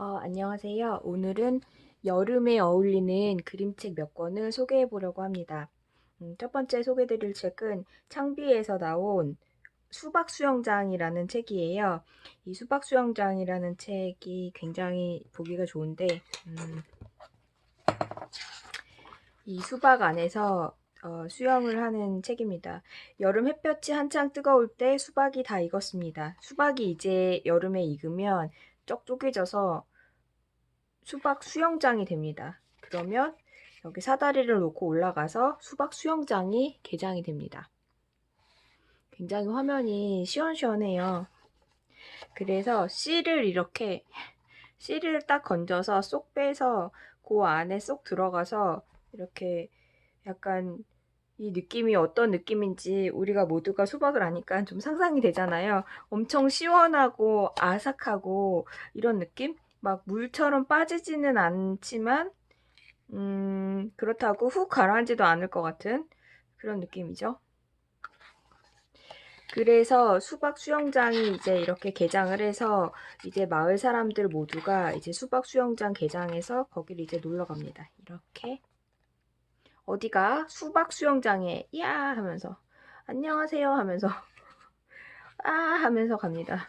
안녕하세요. 오늘은 여름에 어울리는 그림책 몇 권을 소개해 보려고 합니다. 첫 번째 소개드릴 책은 창비에서 나온 수박 수영장이라는 책이에요. 이 수박 수영장이라는 책이 굉장히 보기가 좋은데, 이 수박 안에서 수영을 하는 책입니다. 여름 햇볕이 한창 뜨거울 때 수박이 다 익었습니다. 수박이 이제 여름에 익으면 쩍 쪼개져서 수박 수영장이 됩니다. 그러면 여기 사다리를 놓고 올라가서 수박 수영장이 개장이 됩니다. 굉장히 화면이 시원시원해요. 그래서 씨를 딱 건져서 쏙 빼서 그 안에 쏙 들어가서 이렇게 약간 이 느낌이 어떤 느낌인지 우리가 모두가 수박을 아니까 좀 상상이 되잖아요. 엄청 시원하고 아삭하고 이런 느낌? 막 물처럼 빠지지는 않지만 그렇다고 훅 가라앉지도 않을 것 같은 그런 느낌이죠. 그래서 수박 수영장이 이제 이렇게 개장을 해서 이제 마을 사람들 모두가 이제 수박 수영장 개장해서 거기를 이제 놀러 갑니다. 이렇게 어디가 수박 수영장에 야 하면서 안녕하세요 하면서 아 하면서 갑니다.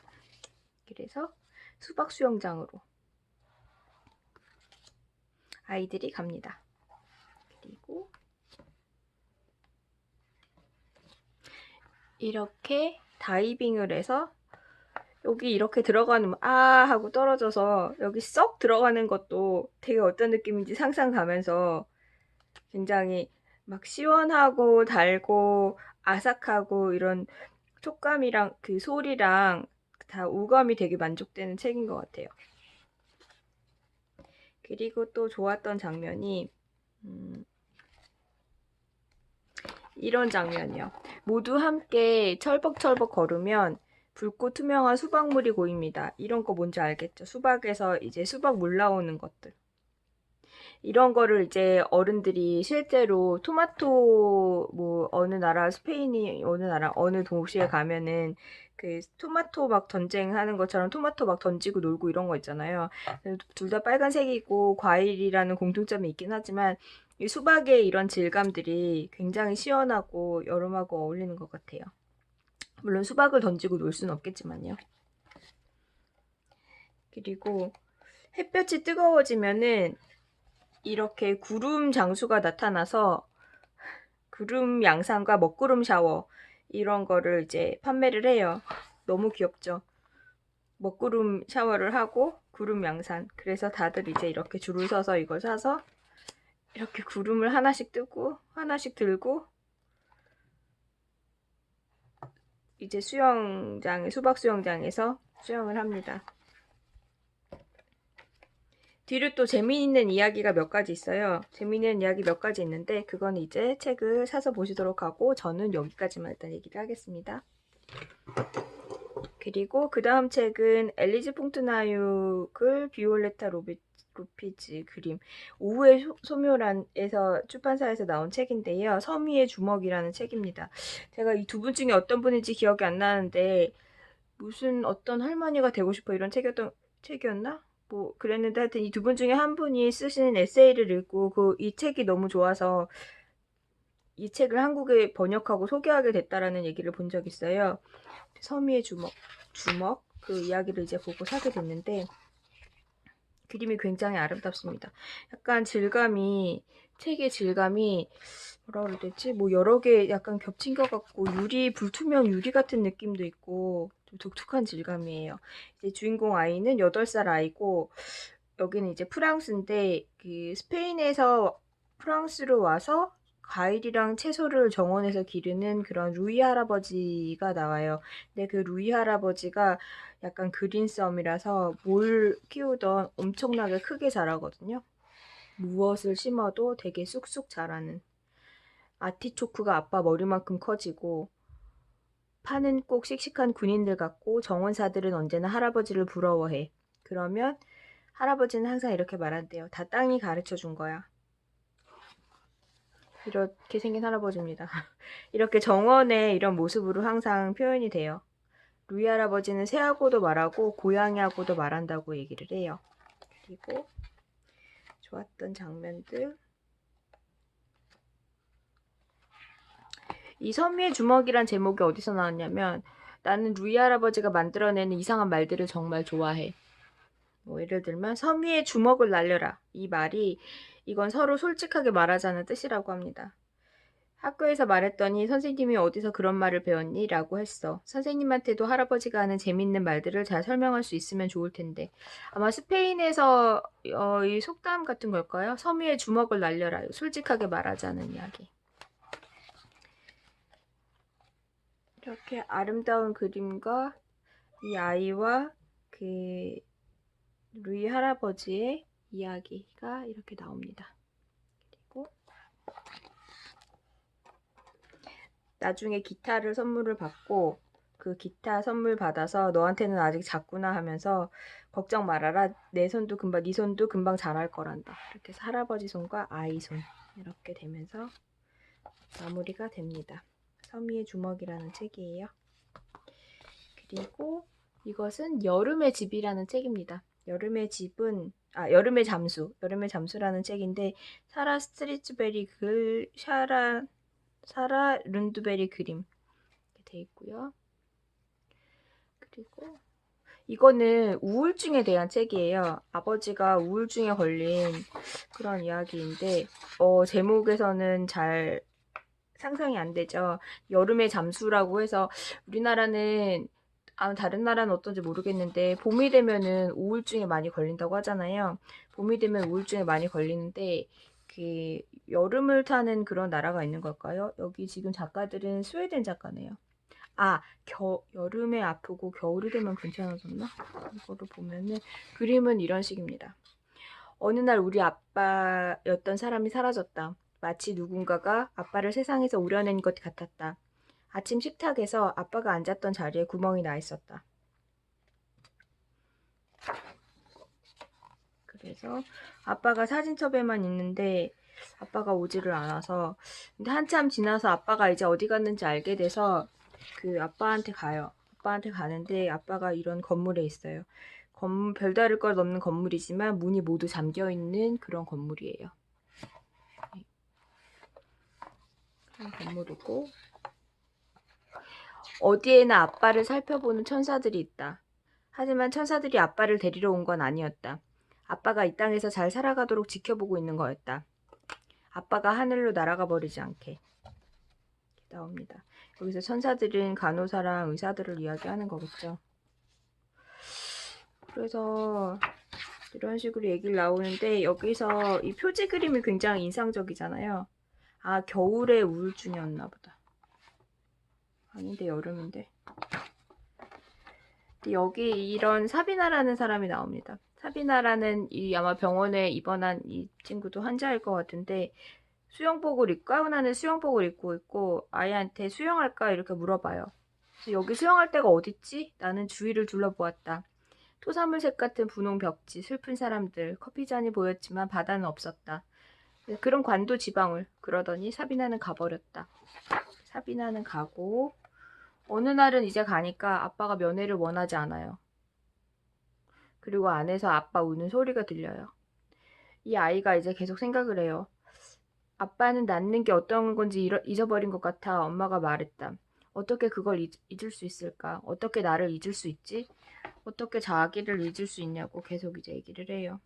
그래서 수박 수영장으로 아이들이 갑니다. 그리고 이렇게 다이빙을 해서 여기 이렇게 들어가는 하고 떨어져서 여기 쏙 들어가는 것도 되게 어떤 느낌인지 상상 가면서 굉장히 막 시원하고 달고 아삭하고 이런 촉감이랑 그 소리랑 다 오감이 되게 만족되는 책인 것 같아요. 그리고 또 좋았던 장면이 이런 장면이요. 모두 함께 철벅철벅 걸으면 붉고 투명한 수박물이 보입니다. 이런 거 뭔지 알겠죠? 수박에서 이제 수박 물 나오는 것들. 이런 거를 이제 어른들이 실제로 토마토 뭐 어느 나라 스페인이 어느 나라 어느 도시에 가면은 그 토마토 막 전쟁하는 것처럼 토마토 막 던지고 놀고 이런 거 있잖아요. 둘 다 빨간색이고 과일이라는 공통점이 있긴 하지만 이 수박의 이런 질감들이 굉장히 시원하고 여름하고 어울리는 것 같아요. 물론 수박을 던지고 놀 수는 없겠지만요. 그리고 햇볕이 뜨거워지면은 이렇게 구름 장수가 나타나서 구름 양산과 먹구름 샤워 이런 거를 이제 판매를 해요. 너무 귀엽죠? 먹구름 샤워를 하고 구름 양산. 그래서 다들 이제 이렇게 줄을 서서 이걸 사서 이렇게 구름을 하나씩 뜨고 하나씩 들고 이제 수박 수영장에서 수영을 합니다. 뒤로 또 재미있는 이야기가 몇 가지 있어요. 재미있는 이야기 몇 가지 있는데 그건 이제 책을 사서 보시도록 하고 저는 여기까지만 일단 얘기를 하겠습니다. 그리고 그 다음 책은 엘리즈 퐁트나유글 비올레타 로피즈 그림 오후의 소묘란에서 출판사에서 나온 책인데요. 서미의 주먹이라는 책입니다. 제가 이 두 분 중에 어떤 분인지 기억이 안 나는데 무슨 어떤 할머니가 되고 싶어 이런 책이었나? 뭐 그랬는데 하여튼 이 두 분 중에 한 분이 쓰신 에세이를 읽고 이 책이 너무 좋아서 이 책을 한국에 번역하고 소개하게 됐다라는 얘기를 본 적 있어요. 서미의 주먹 그 이야기를 이제 보고 사게 됐는데 그림이 굉장히 아름답습니다. 약간 책의 질감이 뭐라 그래야 되지? 뭐 여러 개 약간 겹친 것 같고 불투명 유리 같은 느낌도 있고 좀 독특한 질감이에요. 이제 주인공 아이는 8살 아이고 여기는 이제 프랑스인데 그 스페인에서 프랑스로 와서 과일이랑 채소를 정원에서 기르는 그런 루이 할아버지가 나와요. 근데 그 루이 할아버지가 약간 그린썸이라서 뭘 키우던 엄청나게 크게 자라거든요. 무엇을 심어도 되게 쑥쑥 자라는. 아티초크가 아빠 머리만큼 커지고 파는 꼭 씩씩한 군인들 같고 정원사들은 언제나 할아버지를 부러워해. 그러면 할아버지는 항상 이렇게 말한대요. 다 땅이 가르쳐 준 거야. 이렇게 생긴 할아버지입니다. 이렇게 정원의 이런 모습으로 항상 표현이 돼요. 루이 할아버지는 새하고도 말하고 고양이하고도 말한다고 얘기를 해요. 그리고 좋았던 장면들. 이 섬유의 주먹이란 제목이 어디서 나왔냐면, 나는 루이 할아버지가 만들어내는 이상한 말들을 정말 좋아해. 뭐 예를 들면 섬유의 주먹을 날려라. 이 말이 이건 서로 솔직하게 말하자는 뜻이라고 합니다. 학교에서 말했더니 선생님이 어디서 그런 말을 배웠니? 라고 했어. 선생님한테도 할아버지가 하는 재밌는 말들을 잘 설명할 수 있으면 좋을 텐데. 아마 스페인에서 이 속담 같은 걸까요? 섬유의 주먹을 날려라. 솔직하게 말하자는 이야기. 이렇게 아름다운 그림과 이 아이와 그 루이 할아버지의 이야기가 이렇게 나옵니다. 그리고 나중에 기타를 선물을 받고 그 기타 선물 받아서 너한테는 아직 작구나 하면서 걱정 말아라. 내 손도 금방 네 손도 금방 자랄 거란다. 이렇게 해서 할아버지 손과 아이 손 이렇게 되면서 마무리가 됩니다. 섬유의 주먹이라는 책이에요. 그리고 이것은 여름의 집이라는 책입니다. 여름의 집은 여름의 잠수. 여름의 잠수라는 책인데 사라 스트리츠베리 글, 사라 룬드베리 그림 이렇게 돼 있고요. 그리고 이거는 우울증에 대한 책이에요. 아버지가 우울증에 걸린 그런 이야기인데 제목에서는 잘 상상이 안 되죠. 여름의 잠수라고 해서 우리나라는 다른 나라는 어떤지 모르겠는데 봄이 되면은 우울증에 많이 걸린다고 하잖아요. 봄이 되면 우울증에 많이 걸리는데 그 여름을 타는 그런 나라가 있는 걸까요? 여기 지금 작가들은 스웨덴 작가네요. 여름에 아프고 겨울이 되면 괜찮아졌나? 이거를 보면은 그림은 이런 식입니다. 어느 날 우리 아빠였던 사람이 사라졌다. 마치 누군가가 아빠를 세상에서 우려낸 것 같았다. 아침 식탁에서 아빠가 앉았던 자리에 구멍이 나 있었다. 그래서 아빠가 사진첩에만 있는데 아빠가 오지를 않아서 근데 한참 지나서 아빠가 이제 어디 갔는지 알게 돼서 그 아빠한테 가요. 아빠한테 가는데 아빠가 이런 건물에 있어요. 별다를 것 없는 건물이지만 문이 모두 잠겨 있는 그런 건물이에요. 그런 건물이고 어디에나 아빠를 살펴보는 천사들이 있다. 하지만 천사들이 아빠를 데리러 온 건 아니었다. 아빠가 이 땅에서 잘 살아가도록 지켜보고 있는 거였다. 아빠가 하늘로 날아가 버리지 않게. 나옵니다. 여기서 천사들은 간호사랑 의사들을 이야기하는 거겠죠. 그래서 이런 식으로 얘기를 나오는데 여기서 이 표지 그림이 굉장히 인상적이잖아요. 겨울에 우울증이었나 보다. 아닌데 여름인데. 여기 이런 사비나라는 사람이 나옵니다. 사비나라는 아마 병원에 입원한 이 친구도 환자일 것 같은데 가은하는 수영복을 입고 있고 아이한테 수영할까 이렇게 물어봐요. 그래서 여기 수영할 데가 어딨지? 나는 주위를 둘러보았다. 토사물색 같은 분홍 벽지, 슬픈 사람들, 커피잔이 보였지만 바다는 없었다. 그럼 관도 지방울. 그러더니 사비나는 가버렸다. 사비나는 가고 어느 날은 이제 가니까 아빠가 면회를 원하지 않아요. 그리고 안에서 아빠 우는 소리가 들려요. 이 아이가 이제 계속 생각을 해요. 아빠는 낳는 게 어떤 건지 잊어버린 것 같아 엄마가 말했다. 어떻게 그걸 잊을 수 있을까? 어떻게 나를 잊을 수 있지? 어떻게 자기를 잊을 수 있냐고 계속 이제 얘기를 해요.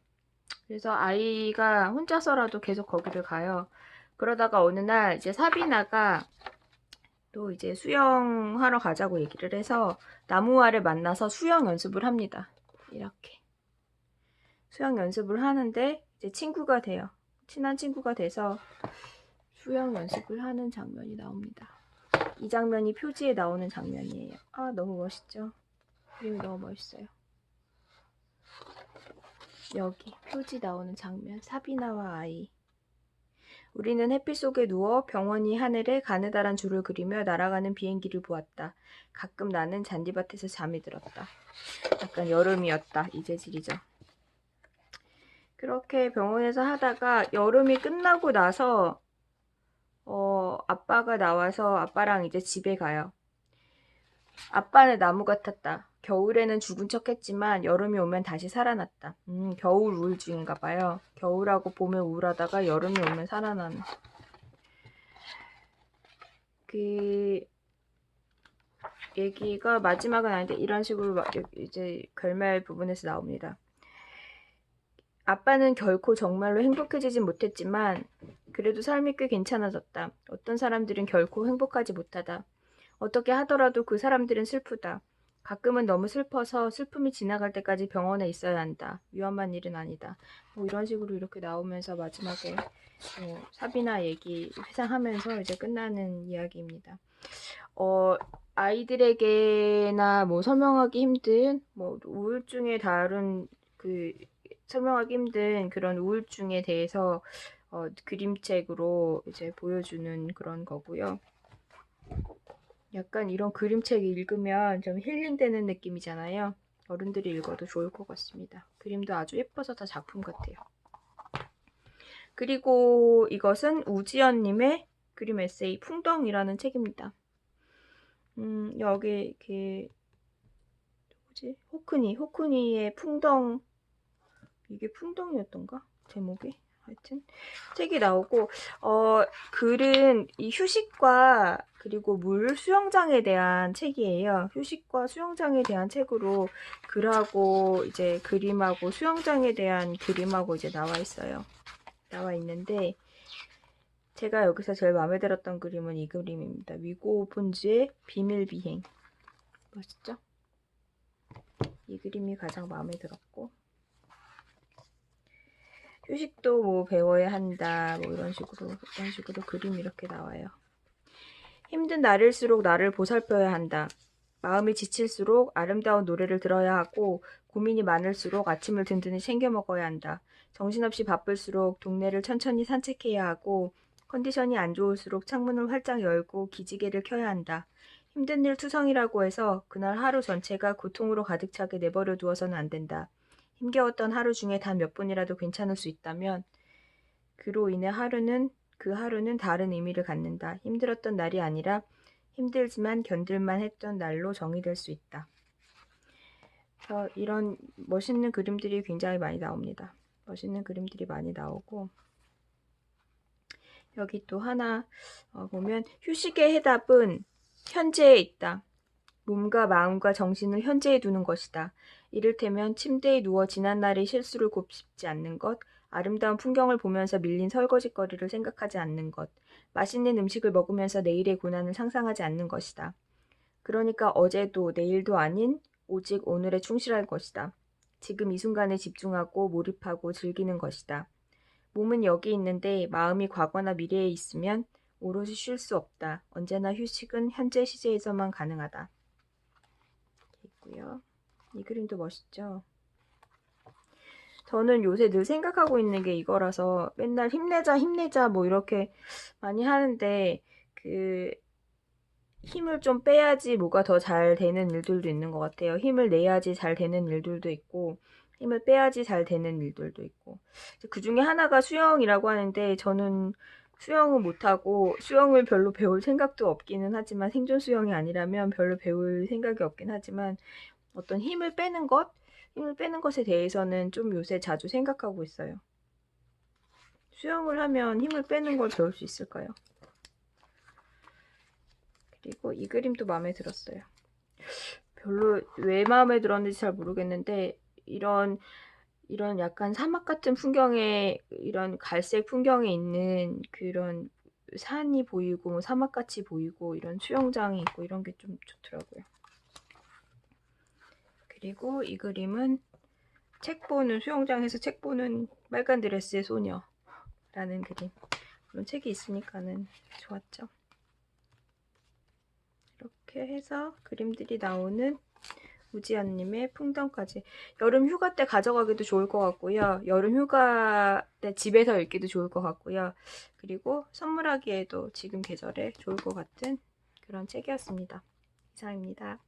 그래서 아이가 혼자서라도 계속 거기를 가요. 그러다가 어느 날 이제 사비나가 또 이제 수영하러 가자고 얘기를 해서 나무 아래 만나서 수영 연습을 합니다. 이렇게 수영 연습을 하는데 이제 친구가 돼요. 친한 친구가 돼서 수영 연습을 하는 장면이 나옵니다. 이 장면이 표지에 나오는 장면이에요. 너무 멋있죠? 그림이 너무 멋있어요. 여기 표지 나오는 장면, 사비나와 아이. 우리는 햇빛 속에 누워 병원이 하늘에 가느다란 줄을 그리며 날아가는 비행기를 보았다. 가끔 나는 잔디밭에서 잠이 들었다. 약간 여름이었다. 이 재질이죠. 그렇게 병원에서 하다가 여름이 끝나고 나서 아빠가 나와서 아빠랑 이제 집에 가요. 아빠는 나무 같았다. 겨울에는 죽은 척 했지만 여름이 오면 다시 살아났다. 겨울 우울증인가 봐요. 겨울하고 봄에 우울하다가 여름이 오면 살아나는. 그 얘기가 마지막은 아닌데 이런 식으로 이제 결말 부분에서 나옵니다. 아빠는 결코 정말로 행복해지진 못했지만 그래도 삶이 꽤 괜찮아졌다. 어떤 사람들은 결코 행복하지 못하다. 어떻게 하더라도 그 사람들은 슬프다. 가끔은 너무 슬퍼서 슬픔이 지나갈 때까지 병원에 있어야 한다. 위험한 일은 아니다. 뭐 이런 식으로 이렇게 나오면서 마지막에 사비나 얘기 회상하면서 이제 끝나는 이야기입니다. 아이들에게나 뭐 설명하기 힘든 뭐 우울증에 다룬 설명하기 힘든 그런 우울증에 대해서 그림책으로 이제 보여주는 그런 거고요. 약간 이런 그림책 읽으면 좀 힐링되는 느낌이잖아요. 어른들이 읽어도 좋을 것 같습니다. 그림도 아주 예뻐서 다 작품 같아요. 그리고 이것은 우지연님의 그림 에세이 풍덩이라는 책입니다. 여기 호크니의 풍덩, 이게 풍덩이였던가? 제목이? 하여튼 책이 나오고 글은 이 휴식과 그리고 물 수영장에 대한 책이에요. 휴식과 수영장에 대한 책으로 글하고 이제 그림하고 수영장에 대한 그림하고 이제 나와 있어요. 나와 있는데 제가 여기서 제일 마음에 들었던 그림은 이 그림입니다. 위고 본즈의 비밀 비행. 멋있죠? 이 그림이 가장 마음에 들었고 휴식도 뭐 배워야 한다 뭐 이런 식으로 그림이 이렇게 나와요. 힘든 날일수록 나를 보살펴야 한다. 마음이 지칠수록 아름다운 노래를 들어야 하고 고민이 많을수록 아침을 든든히 챙겨 먹어야 한다. 정신없이 바쁠수록 동네를 천천히 산책해야 하고 컨디션이 안 좋을수록 창문을 활짝 열고 기지개를 켜야 한다. 힘든 일 투성이라고 해서 그날 하루 전체가 고통으로 가득 차게 내버려 두어서는 안 된다. 힘겨웠던 하루 중에 단 몇 분이라도 괜찮을 수 있다면 그로 인해 그 하루는 다른 의미를 갖는다. 힘들었던 날이 아니라 힘들지만 견딜만 했던 날로 정의될 수 있다. 이런 멋있는 그림들이 굉장히 많이 나옵니다. 멋있는 그림들이 많이 나오고 여기 또 하나 보면 휴식의 해답은 현재에 있다. 몸과 마음과 정신을 현재에 두는 것이다. 이를테면 침대에 누워 지난날의 실수를 곱씹지 않는 것, 아름다운 풍경을 보면서 밀린 설거지거리를 생각하지 않는 것, 맛있는 음식을 먹으면서 내일의 고난을 상상하지 않는 것이다. 그러니까 어제도 내일도 아닌 오직 오늘에 충실할 것이다. 지금 이 순간에 집중하고 몰입하고 즐기는 것이다. 몸은 여기 있는데 마음이 과거나 미래에 있으면 오롯이 쉴 수 없다. 언제나 휴식은 현재 시제에서만 가능하다. 있고요. 이 그림도 멋있죠? 저는 요새 늘 생각하고 있는 게 이거라서 맨날 힘내자 뭐 이렇게 많이 하는데 힘을 좀 빼야지 뭐가 더 잘 되는 일들도 있는 것 같아요. 힘을 내야지 잘 되는 일들도 있고 힘을 빼야지 잘 되는 일들도 있고 그 중에 하나가 수영이라고 하는데 저는 수영은 못하고 수영을 별로 배울 생각도 없기는 하지만 생존 수영이 아니라면 별로 배울 생각이 없긴 하지만 어떤 힘을 빼는 것에 대해서는 좀 요새 자주 생각하고 있어요. 수영을 하면 힘을 빼는 걸 배울 수 있을까요? 그리고 이 그림도 마음에 들었어요. 별로 왜 마음에 들었는지 잘 모르겠는데 이런 약간 사막 같은 풍경에 이런 갈색 풍경에 있는 그런 산이 보이고 뭐 사막같이 보이고 이런 수영장이 있고 이런 게 좀 좋더라고요. 그리고 이 그림은 수영장에서 책 보는 빨간 드레스의 소녀라는 그림. 그런 책이 있으니까는 좋았죠. 이렇게 해서 그림들이 나오는 우지연님의 풍덩까지 여름 휴가 때 가져가기도 좋을 것 같고요. 여름 휴가 때 집에서 읽기도 좋을 것 같고요. 그리고 선물하기에도 지금 계절에 좋을 것 같은 그런 책이었습니다. 이상입니다.